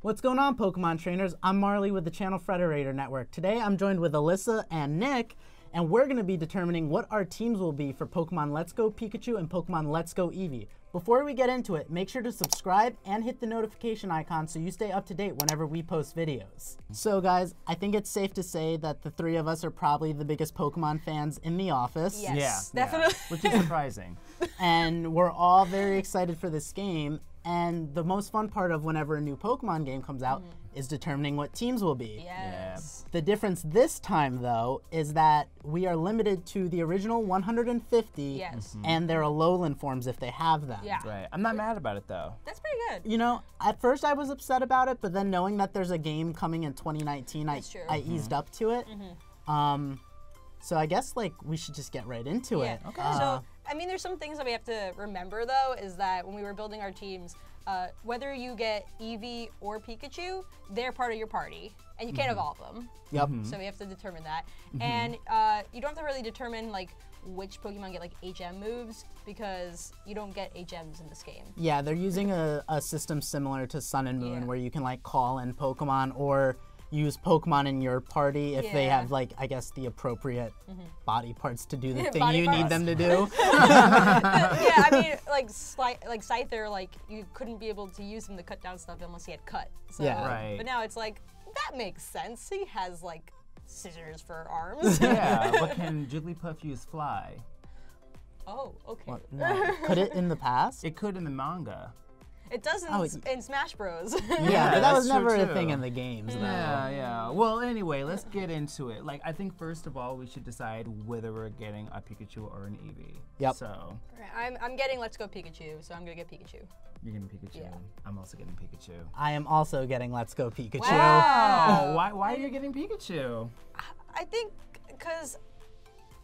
What's going on, Pokemon trainers? I'm Marley with the channel Frederator Network. Today I'm joined with Alyssa and Nick, and we're going to be determining what our teams will be for Pokemon Let's Go Pikachu and Pokemon Let's Go Eevee. Before we get into it, make sure to subscribe and hit the notification icon so you stay up to date whenever we post videos. So guys, I think it's safe to say that the three of us are probably the biggest Pokemon fans in the office. Yes, Yeah, definitely. which is surprising. And we're all very excited for this game. And the most fun part of whenever a new Pokemon game comes out is determining what teams will be. Yes. The difference this time, though, is that we are limited to the original 150 Yes. and their Alolan forms if they have them. Yeah. Right. I'm not mad about it though. That's pretty good. You know, at first I was upset about it, but then knowing that there's a game coming in 2019, That's true. I eased up to it. So I guess like we should just get right into it. Okay. So, I mean, there's some things that we have to remember, though, is that when we were building our teams, whether you get Eevee or Pikachu, they're part of your party, and you can't evolve them. Yep. So we have to determine that. And you don't have to really determine, like, which Pokemon get, like, HM moves, because you don't get HMs in this game. Yeah, they're using a system similar to Sun and Moon where you can like call in Pokemon or use Pokemon in your party if they have like, I guess, the appropriate body parts to do the thing Body you need parts. them to do. Yeah, I mean, like Scyther, like, you couldn't be able to use him to cut down stuff unless he had cut. So, Yeah. Right. But now it's like, that makes sense. He has, like, scissors for arms. Yeah, but can Jigglypuff use fly? Oh, okay. What? No. Could it in the past? It could in the manga. It does Oh, in Smash Bros. Yeah, but that was that's true, never a too. thing in the games, though. Yeah, yeah. Well, anyway, let's get into it. Like, I think first of all, we should decide whether we're getting a Pikachu or an Eevee. Yep. So, I'm getting Let's Go Pikachu, so I'm gonna get Pikachu. you're getting Pikachu. Yeah. I'm also getting Pikachu. I am also getting Let's Go Pikachu. Wow. Oh, why are you getting Pikachu? I think because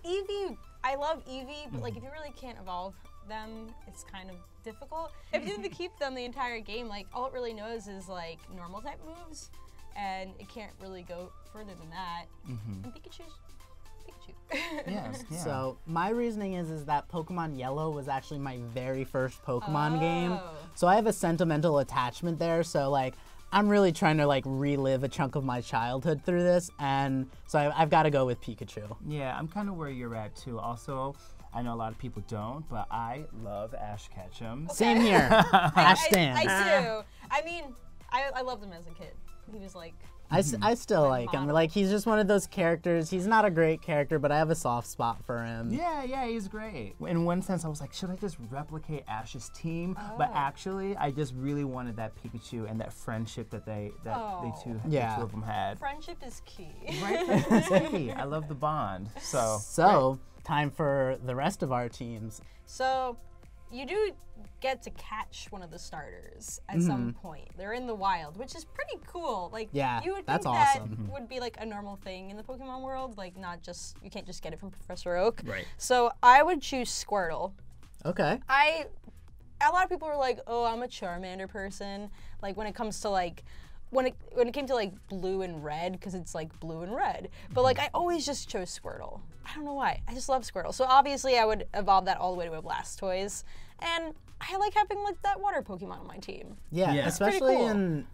Eevee, I love Eevee, but like if you really can't evolve them, it's kind of difficult. If you need to keep them the entire game, like all it really knows is like normal type moves, and it can't really go further than that. And Pikachu's Pikachu. Yes. Yeah. So my reasoning is that Pokemon Yellow was actually my very first Pokemon game. Oh. So I have a sentimental attachment there. So like I'm really trying to like relive a chunk of my childhood through this, and so I've got to go with Pikachu. Yeah, I'm kind of where you're at too. Also, I know a lot of people don't, but I love Ash Ketchum. Same here. Ash Stan. I do. I mean, I loved him as a kid. He was like, I still like him. model. Like he's just one of those characters. He's not a great character, but I have a soft spot for him. Yeah, he's great. In one sense, I was like, should I just replicate Ash's team? But actually, I just really wanted that Pikachu and that friendship that the two of them had. friendship is key. Right? That's key. I love the bond. So time for the rest of our teams. So, you do get to catch one of the starters at some point. They're in the wild, which is pretty cool. Like, Yeah, you would that's think awesome. that would be like a normal thing in the Pokemon world, like not just, you can't just get it from Professor Oak. Right. So, I would choose Squirtle. Okay. A lot of people are like, oh, I'm a Charmander person. Like, when it comes to like, when it came to like blue and red, because it's like blue and red. But like, I always just chose Squirtle. I don't know why. I just love Squirtle. So obviously I would evolve that all the way to a Blastoise. And I like having like that water Pokemon on my team. Yeah, Yeah. especially cool.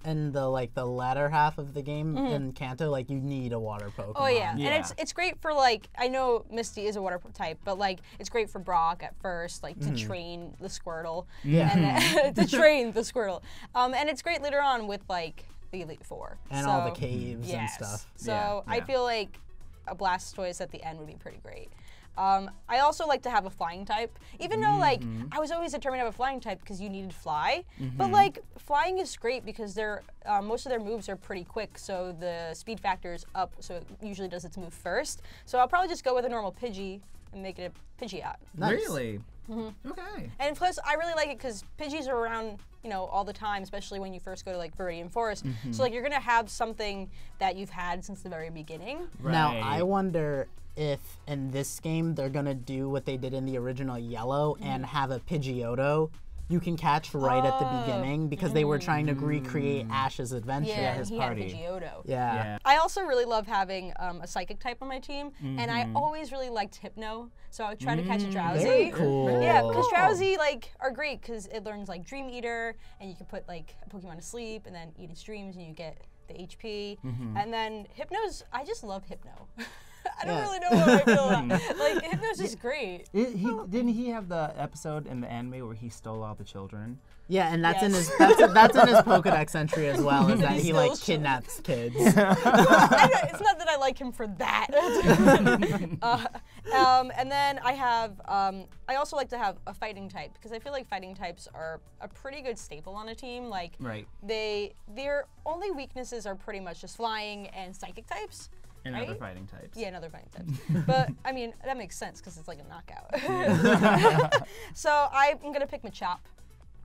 in the like the latter half of the game in Kanto, like you need a water Pokemon. Oh yeah. Yeah. And it's great for like, I know Misty is a water type, but like it's great for Brock at first, like to train the Squirtle. Yeah. And to train the Squirtle. And it's great later on with like the Elite Four. And So- all the caves and Yes. stuff. So I Yeah. feel like a Blastoise at the end would be pretty great. I also like to have a flying type, even though like I was always determined to have a flying type because you needed fly. But like flying is great because they're most of their moves are pretty quick, so the speed factor is up, so it usually does its move first. So I'll probably just go with a normal Pidgey and make it a Pidgeot. Nice. Really? Okay. And plus, I really like it because Pidgeys are around, you know, all the time, especially when you first go to like Viridian Forest. So like you're gonna have something that you've had since the very beginning. Now Right. I wonder if in this game they're gonna do what they did in the original Yellow and have a Pidgeotto you can catch right at the beginning because they were trying to recreate Ash's adventure. Yeah, his he party. had Pidgeotto. Yeah. I also really love having a psychic type on my team, and I always really liked Hypno, so I would try to catch a Drowsy. Very cool. Yeah, because Drowsy are great because it learns Dream Eater, and you can put a Pokemon to sleep and then eat its dreams, and you get the HP. And then Hypno's, I just love Hypno. I don't really know what I feel about. Hypno's just great. Didn't he have the episode in the anime where he stole all the children? Yeah, and that's in his that's in his Pokedex entry as well, is that he kidnaps kids. It's not that I like him for that. And then I also like to have a fighting type because I feel like fighting types are a pretty good staple on a team. Their only weaknesses are pretty much just flying and psychic types. And other fighting types. Yeah, and other fighting types. But, I mean, that makes sense because it's like a knockout. So I'm going to pick Machop.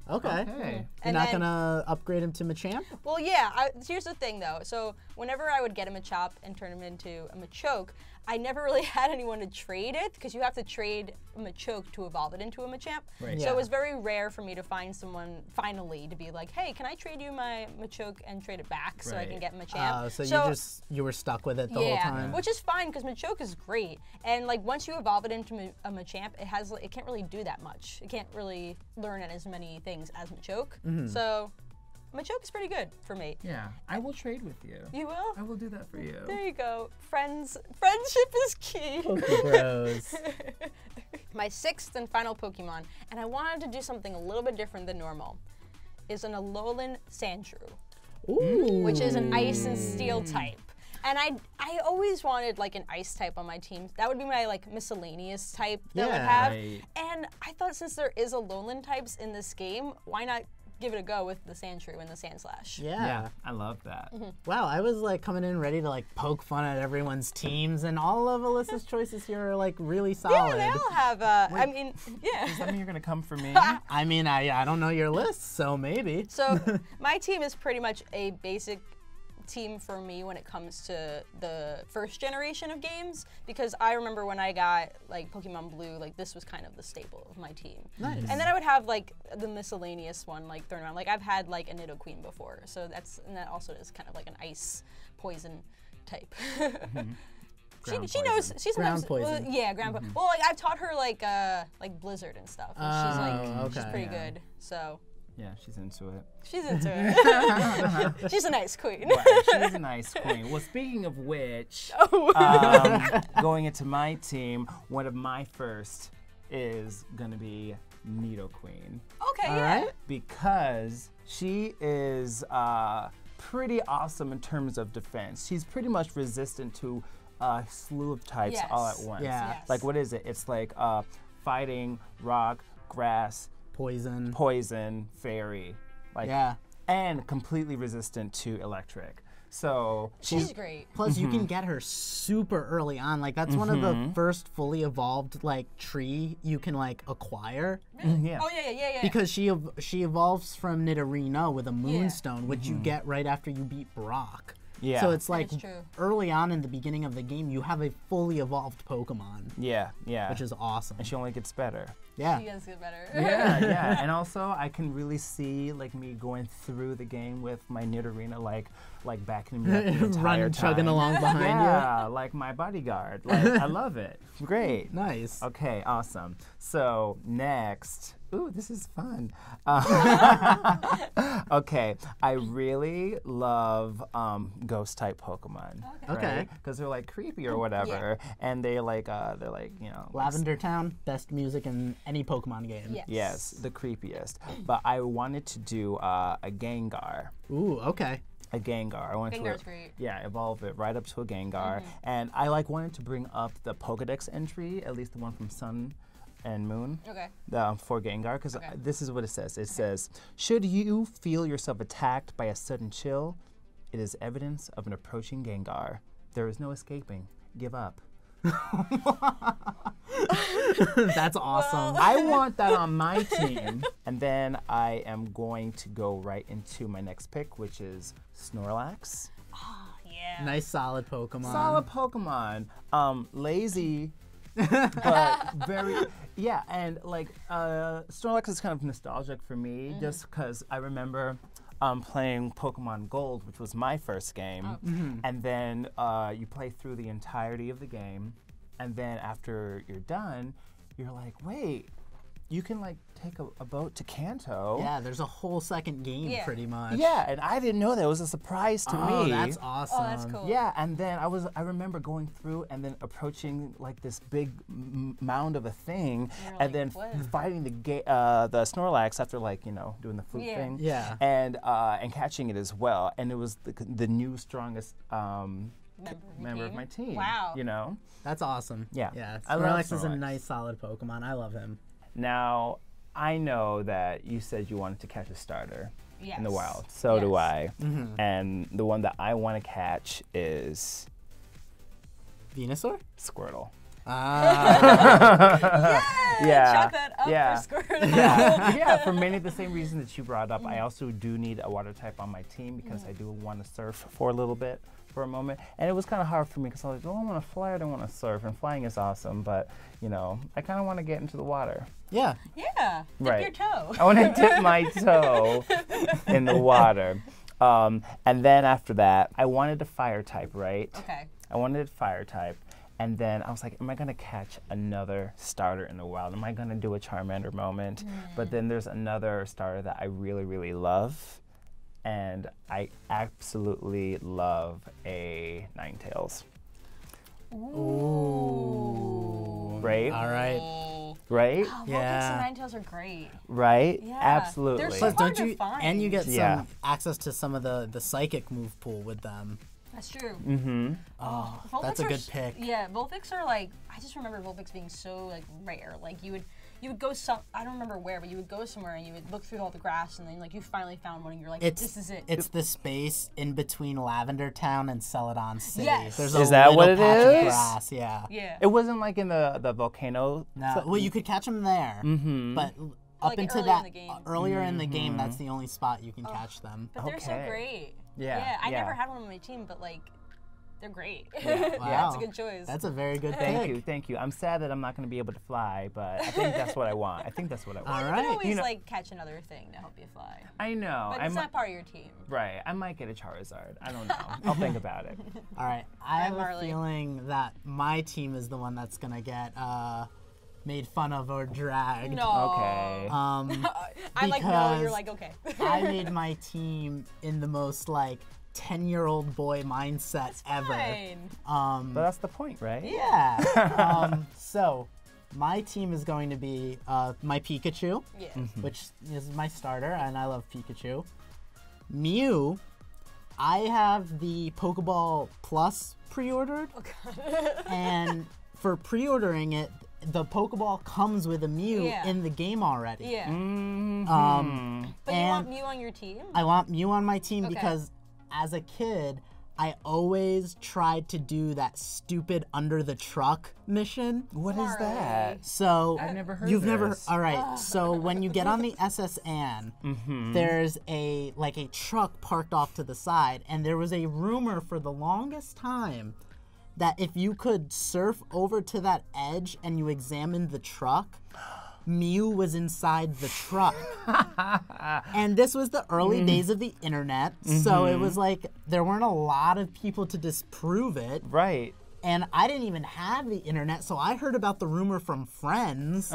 Okay. You're not going to upgrade him to Machamp? Well, yeah. Here's the thing, though. So whenever I would get a Machop and turn him into a Machoke, I never really had anyone to trade it because you have to trade a Machoke to evolve it into a Machamp. Right. So it was very rare for me to find someone finally to be like, hey, can I trade you my Machoke and trade it back so I can get Machamp? So you were stuck with it the whole time? Which is fine because Machoke is great. And once you evolve it into a Machamp, it can't really do that much. It can't really learn as many things as Machoke. So Machoke is pretty good for me. Yeah, I will trade with you. You will? I will do that for you. There you go. Friendship is key. Bros. My sixth and final Pokemon, and I wanted to do something a little bit different than normal, is an Alolan Sandshrew, which is an Ice and Steel type. And I always wanted an Ice type on my team. That would be my miscellaneous type that would have. Right. And I thought since there is Alolan types in this game, why not give it a go with the Sandshrew and the Sandslash? Yeah. I love that. Wow, I was coming in ready to poke fun at everyone's teams, and all of Alyssa's choices here are really solid. Yeah, they all have, I mean, yeah. Does that mean you're going to come for me? I mean, I don't know your list, so maybe. So my team is pretty much a basic team for me when it comes to the first generation of games, because I remember when I got Pokemon Blue, this was kind of the staple of my team. Nice. And then I would have the miscellaneous one thrown around. I've had a Nidoqueen before, so that also is kind of an ice poison type. She knows. She sometimes. Ground poison. Yeah, ground poison. Well, I've taught her Blizzard and stuff. And she's pretty good. So. Yeah, she's into it. She's into it. She's a nice queen. Right, she's a nice queen. Well, speaking of which, going into my team, one of my first is going to be Nidoqueen. Okay, All yeah. right. Because she is pretty awesome in terms of defense. She's pretty much resistant to a slew of types all at once. Yeah. Yes. What is it? It's fighting, rock, grass, Poison, fairy, and completely resistant to electric. So she's great. Plus, you can get her super early on. That's one of the first fully evolved tree you can acquire. Yeah. Oh yeah. Because she evolves from Nidorino with a Moonstone, which you get right after you beat Brock. Yeah. So it's That's true. early on in the beginning of the game, you have a fully evolved Pokemon. Yeah. Which is awesome. And she only gets better. Yeah. She does get better. Yeah. And also, I can really see me going through the game with my Nidorino backing me up the entire time. Chugging along behind you. Yeah, like my bodyguard. I love it. Great. Nice. Okay, awesome. So next, ooh, this is fun. Okay, I really love ghost type Pokemon. Okay. Because they're creepy or whatever, and they're Lavender Town, best music in any Pokemon game. Yes, the creepiest. But I wanted to do a Gengar. Ooh, okay. A Gengar. I wanted Gengar's great. Yeah, evolve it right up to a Gengar. And I wanted to bring up the Pokedex entry, at least the one from Sun and Moon. Okay. For Gengar, because this is what it says. It says, should you feel yourself attacked by a sudden chill, it is evidence of an approaching Gengar. There is no escaping. Give up. That's awesome. I want that on my team. And then I am going to go right into my next pick, which is Snorlax. Oh, yeah. Nice solid Pokemon. Solid Pokemon. Lazy but very, yeah, and like Snorlax is kind of nostalgic for me, just because I remember playing Pokemon Gold, which was my first game, and then you play through the entirety of the game, and then after you're done, you're like, wait, you can like take a boat to Kanto. Yeah, there's a whole second game pretty much. Yeah, and I didn't know that. It was a surprise to me. Oh, that's awesome. Oh, that's cool. Yeah, and then I remember going through and then approaching like this big mound of a thing, and like, then what? fighting the Snorlax after like doing the flute thing. Yeah. And catching it as well, and it was the new strongest member of my team. Wow. You know. That's awesome. Yeah. Yeah. I love Snorlax is a Snorlax. nice, solid Pokemon. I love him. Now, I know that you said you wanted to catch a starter in the Yes. wild. So do Yes. I. And the one that I want to catch is Venusaur? Squirtle. Yeah. Chalk that up for Squirtle. Yeah, for many of the same reasons that you brought up. I also do need a water type on my team because I do want to surf for a little bit, for a moment. And it was kind of hard for me because I was like, oh, I want to fly, I don't want to surf. And flying is awesome, but, I kind of want to get into the water. Yeah. Yeah. Dip Right. your toe. I want to dip my toe in the water. And then after that, I wanted a fire type, right? Okay. I wanted a fire type. And then I was like, am I going to catch another starter in the wild? Am I going to do a Charmander moment? But then there's another starter that I really, really love. And I absolutely love a Ninetales. Ooh. Right? All right. Oh. Right? Vulpix Yeah. and Ninetales are great. Right? Yeah. Absolutely. They're so Plus, hard don't to you? find. And you get Yeah. some access to some of the psychic move pool with them. That's true. Mm-hmm. Oh, Vulpix that's a are good s- pick. Yeah, Vulpix are like, I just remember Vulpix being so like rare. Like you would go I don't remember where, but you would go somewhere and you would look through all the grass and then like you finally found one and you're like, this is it. It's the space in between Lavender Town and Celadon City. Yes. There's Is a that little what it patch of is? grass, yeah. Yeah. It wasn't like in the volcano. No, well, you could catch them there, but up Like into earlier that in the game. earlier in the game, that's the only spot you can catch them. But they're so Okay. great. Yeah, I yeah. never had one on my team, but like, they're great. Yeah. Wow. That's a good choice. That's a very good Thank pick. you, thank you. I'm sad that I'm not going to be able to fly, but I think that's what I want. I think that's what I want. All You right. can always You know- like catch another thing to help you fly. I know. But I it's mi- not part of your team. right. I might get a Charizard. I don't know. I'll think about it. All right. I have a Marley. feeling that my team is the one that's going to get made fun of or dragged. No. Okay. Um, I'm like, no, you're because like, okay. I made my team in the most like 10-year-old boy mindset ever. Fine. But that's the point, right? Yeah. So my team is going to be my Pikachu, Yeah. which is my starter, and I love Pikachu. Mew, I have the Pokeball Plus pre-ordered, and for pre-ordering it, the Pokeball comes with a Mew Yeah. in the game already. Yeah. Mm. But you and want Mew on your team? I want Mew on my team Okay. because as a kid, I always tried to do that stupid under the truck mission. What is Marley. that? So I've never heard you've of never. this. All right. So when you get on the SS Anne, there's a truck parked off to the side, and there was a rumor for the longest time that if you could surf over to that edge and you examined the truck, Mew was inside the truck. And this was the early days of the internet, so it was like there weren't a lot of people to disprove it. Right. And I didn't even have the internet, so I heard about the rumor from friends.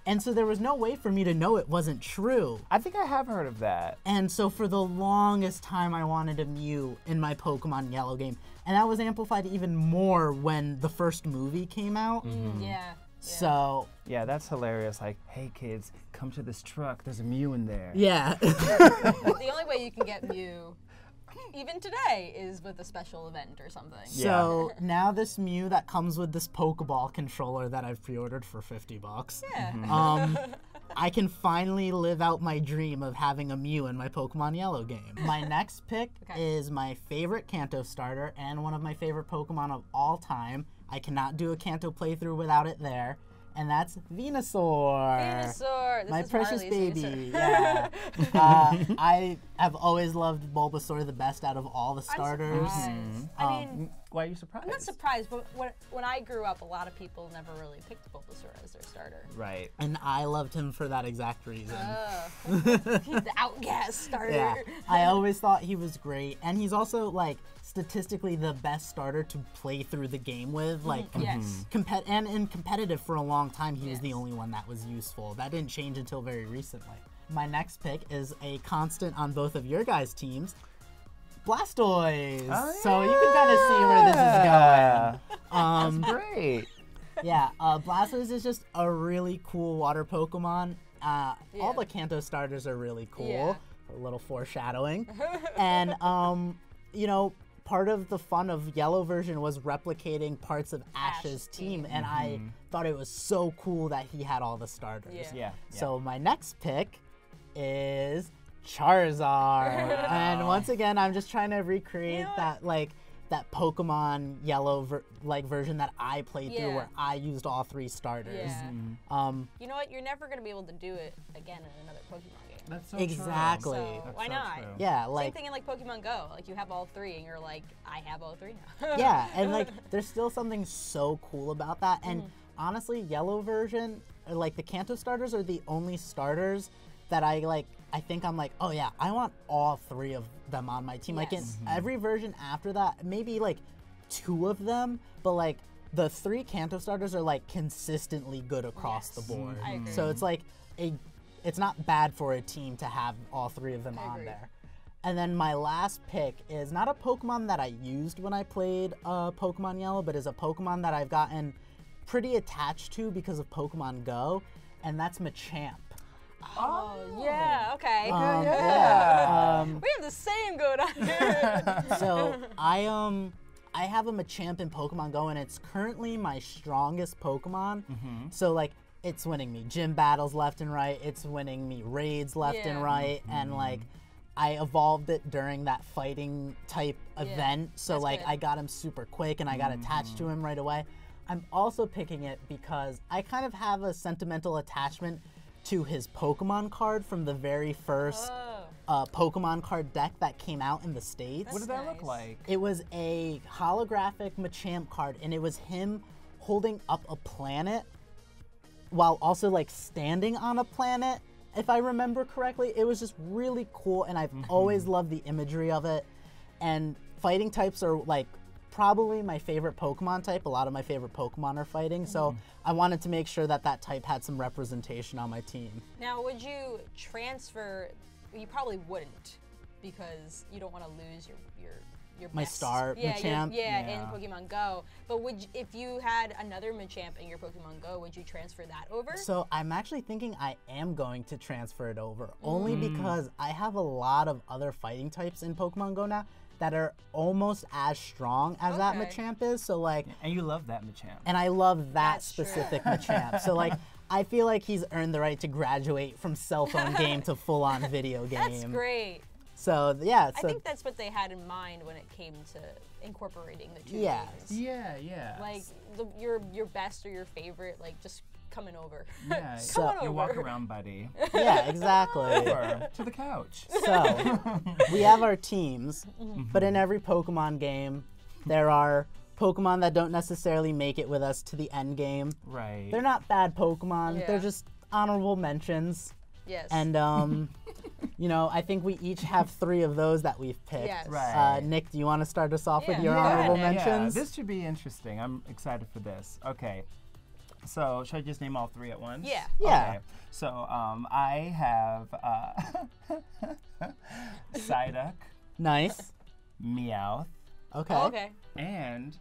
And so there was no way for me to know it wasn't true. I think I have heard of that. And so for the longest time, I wanted a Mew in my Pokemon Yellow game. And that was amplified even more when the first movie came out. Yeah. So, Yeah, that's hilarious. Like, hey kids, come to this truck. There's a Mew in there. yeah. The only way you can get Mew, even today, is with a special event or something. So now this Mew that comes with this Pokeball controller that I've pre-ordered for $50. Yeah. I can finally live out my dream of having a Mew in my Pokemon Yellow game. My next pick is my favorite Kanto starter and one of my favorite Pokemon of all time. I cannot do a Kanto playthrough without it there, and that's Venusaur. Venusaur. This My is precious Marley's baby. Venusaur. Yeah. I have always loved Bulbasaur the best out of all the starters. I mean, why are you surprised? I'm not surprised, but when I grew up, a lot of people never really picked Bulbasaur as their starter. Right. And I loved him for that exact reason. He's the outcast starter. Yeah, I always thought he was great, and he's also like statistically the best starter to play through the game with. Like, Yes. and in competitive for a long time, he was the Yes. only one that was useful. That didn't change until very recently. My next pick is a constant on both of your guys' teams, Blastoise. Oh, So you can kind of see where this is going. That's great. Yeah, Blastoise is just a really cool water Pokemon. All the Kanto starters are really cool. Yeah. A little foreshadowing. And, you know, part of the fun of Yellow version was replicating parts of Ash's team, and I thought it was so cool that he had all the starters. Yeah. So my next pick is Charizard. And once again, I'm just trying to recreate that, like, that Pokemon Yellow version that I played through, where I used all 3 starters. Yeah. You know what? You're never going to be able to do it again in another Pokemon game. That's so Exactly. true. So That's why so not? true. Yeah, Same like, thing in like Pokemon Go. Like you have all 3, and you're like, I have all 3 now. yeah, and like there's still something so cool about that. And honestly, Yellow version, like the Kanto starters are the only starters that I think I'm like, oh yeah, I want all 3 of them on my team. Like in Yes. every version after that, maybe like 2 of them, but like the 3 Kanto starters are like consistently good across the board. I agree. So it's like it's not bad for a team to have all 3 of them on agree. there. And then my last pick is not a Pokemon that I used when I played Pokemon Yellow, but is a Pokemon that I've gotten pretty attached to because of Pokemon Go, and that's Machamp. Oh, yeah, okay. We have We have the same going on here. So I have a Machamp in Pokemon Go, and it's currently my strongest Pokemon. So like it's winning me gym battles left and right. It's winning me raids left and Yeah. right, and like I evolved it during that fighting type event. So that's like good. I got him super quick, and I got attached to him right away. I'm also picking it because I kind of have a sentimental attachment to his Pokemon card from the very first Pokemon card deck that came out in the States. What did that look Nice. like? It was a holographic Machamp card, and it was him holding up a planet while also like standing on a planet, if I remember correctly. It was just really cool, and I've always loved the imagery of it. And fighting types are like probably my favorite Pokemon type. A lot of my favorite Pokemon are fighting, so I wanted to make sure that that type had some representation on my team. Now, would you transfer? You probably wouldn't, because you don't want to lose your My best. star Machamp? In Yeah. Pokemon Go. But if you had another Machamp in your Pokemon Go, would you transfer that over? So I'm actually thinking I am going to transfer it over, only because I have a lot of other fighting types in Pokemon Go now that are almost as strong as that Okay. Machamp is. So like, And you love that Machamp. and I love that That's true. specific Machamp. So like, I feel like he's earned the right to graduate from cell phone game to full-on video game. That's great. So yeah, I so think that's what they had in mind when it came to incorporating the 2 Yeah. games. Yeah. Like your best or your favorite, like just coming over. Yeah. Come on Your over. walk around buddy. yeah, exactly. Or to the couch. So we have our teams, but in every Pokemon game, there are Pokemon that don't necessarily make it with us to the end game. Right. They're not bad Pokemon. Yeah. They're just honorable mentions. Yes. And you know, I think we each have 3 of those that we've picked. Yes. Right. Nick, do you want to start us off with Yeah. your Yeah, honorable Nick. mentions? This should be interesting. I'm excited for this. Okay. So, should I just name all 3 at once? Yeah. Yeah. Okay. So, I have Psyduck, Nice. Meowth, Okay. Oh, okay. and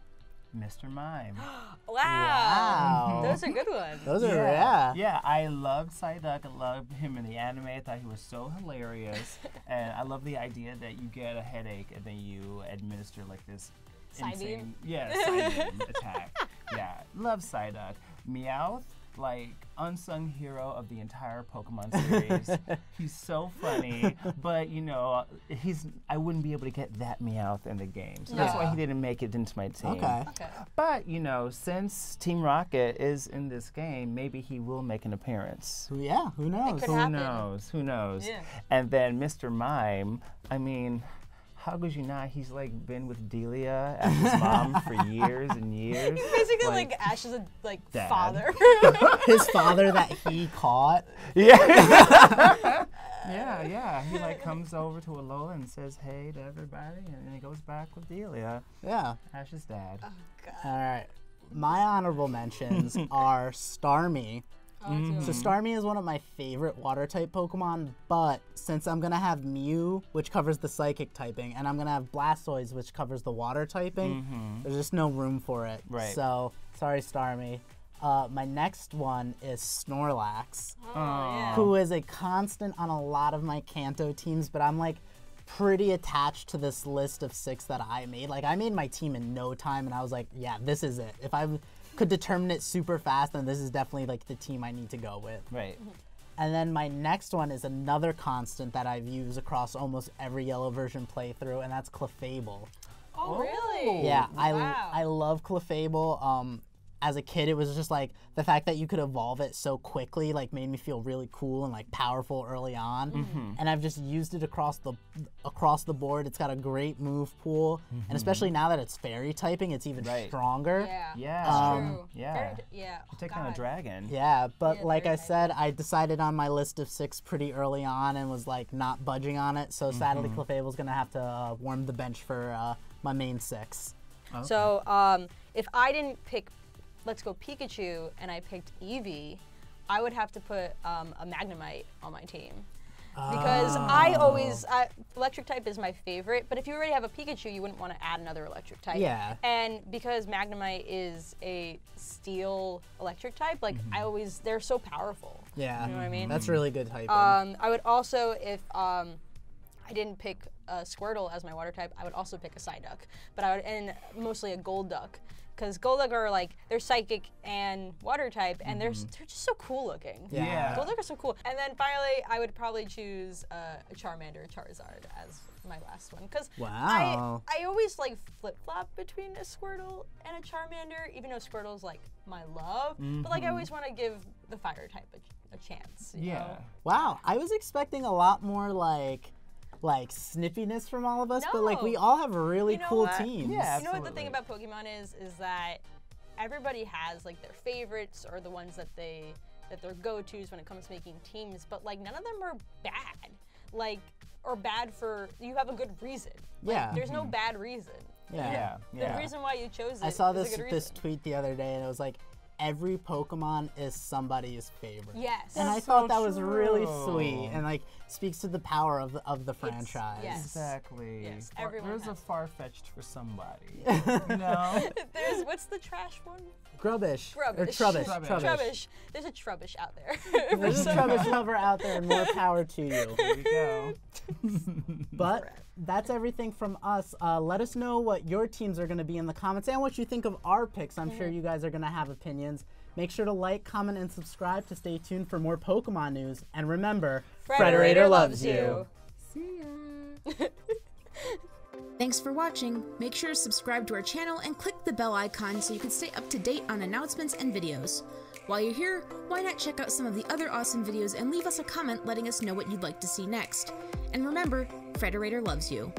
Mr. Mime. Wow. Wow. Those are good ones. Those are yeah. Yeah, I loved Psyduck. I loved him in the anime. I thought he was so hilarious. And I love the idea that you get a headache and then you administer like this Psybeam? insane Psybeam attack. Yeah, love Psyduck. Meowth, like unsung hero of the entire Pokemon series. He's so funny, but you know, I wouldn't be able to get that Meowth in the game. So that's why Yeah. he didn't make it into my team. Okay. Okay. But, you know, since Team Rocket is in this game, maybe he will make an appearance. Yeah, who knows? could Who happen. knows? Who knows? Yeah. And then Mr. Mime, I mean, how could you not? He's like been with Delia and his mom for years and years. He's basically like Ash's Dad. father. His father that he caught. Yeah. yeah. He like comes over to Alola and says hey to everybody, and then he goes back with Delia. Yeah. Ash's dad. Oh, God. All right. My honorable mentions are Starmie. So Starmie is one of my favorite water type Pokemon, but since I'm gonna have Mew, which covers the psychic typing, and I'm gonna have Blastoise, which covers the water typing, there's just no room for it. Right. So sorry, Starmie. My next one is Snorlax, who is a constant on a lot of my Kanto teams, but I'm like pretty attached to this list of 6 that I made. Like I made my team in no time, and I was like, yeah, this is it. If I could determine it super fast, then this is definitely like the team I need to go with. Right. And then my next one is another constant that I've used across almost every yellow version playthrough, and that's Clefable. Oh, really? Yeah, Wow. I love Clefable. As a kid, it was just like the fact that you could evolve it so quickly like made me feel really cool and like powerful early on. And I've just used it across the board. It's got a great move pool, and especially now that it's fairy typing, it's even stronger. Yeah. Yeah. That's true. Yeah. Yeah. You take on a dragon. Yeah, but Yeah, like I very said, I decided on my list of 6 pretty early on and was like not budging on it. So sadly, Clefable's gonna have to warm the bench for my main 6. Okay. So if I didn't pick Let's Go Pikachu and I picked Eevee, I would have to put a Magnemite on my team. Because I always, electric type is my favorite, but if you already have a Pikachu, you wouldn't want to add another electric type. Yeah. And because Magnemite is a steel electric type, like they're so powerful. Yeah, You know what I mean? that's really good typing. I would also, if I didn't pick Squirtle as my water type, I would also pick a Psyduck, but and mostly a Golduck. Because Golduck are like, they're psychic and water type, and they're just so cool looking. Yeah. Golduck are so cool. And then finally, I would probably choose a Charmander or Charizard as my last one. Because Wow. I always like flip-flop between a Squirtle and a Charmander, even though Squirtle's like my love. But like I always want to give the fire type a chance. You know? Wow, I was expecting a lot more like snippiness from all of us, but like No. we all have really You know cool what? teams. Yeah. You know what the thing Absolutely. about Pokemon is that everybody has like their favorites or the ones that they're go-tos when it comes to making teams, but like none of them are bad. Like or bad for you have a good reason. Like, Yeah. There's no bad reason. Yeah. The reason why you chose it I saw is a this good reason. this tweet the other day, and it was like, every Pokemon is somebody's favorite. Yes. And I That's thought so that was really true. sweet, and like speaks to the power of the franchise. yes. Exactly. Yes, everyone There's a has. far-fetched for somebody. You know? There's what's the trash one? Grubbish. Or Grubbish. Trubbish. Trubbish. Trubbish. There's a Trubbish out there. There's a Trubbish lover out there, and more power to you. There you go. But that's everything from us. Let us know what your teams are going to be in the comments and what you think of our picks. I'm sure you guys are going to have opinions. Make sure to like, comment, and subscribe to stay tuned for more Pokemon news. And remember, Frederator loves you. See ya. Thanks for watching. Make sure to subscribe to our channel and click the bell icon so you can stay up to date on announcements and videos. While you're here, why not check out some of the other awesome videos and leave us a comment letting us know what you'd like to see next. And remember, Frederator loves you.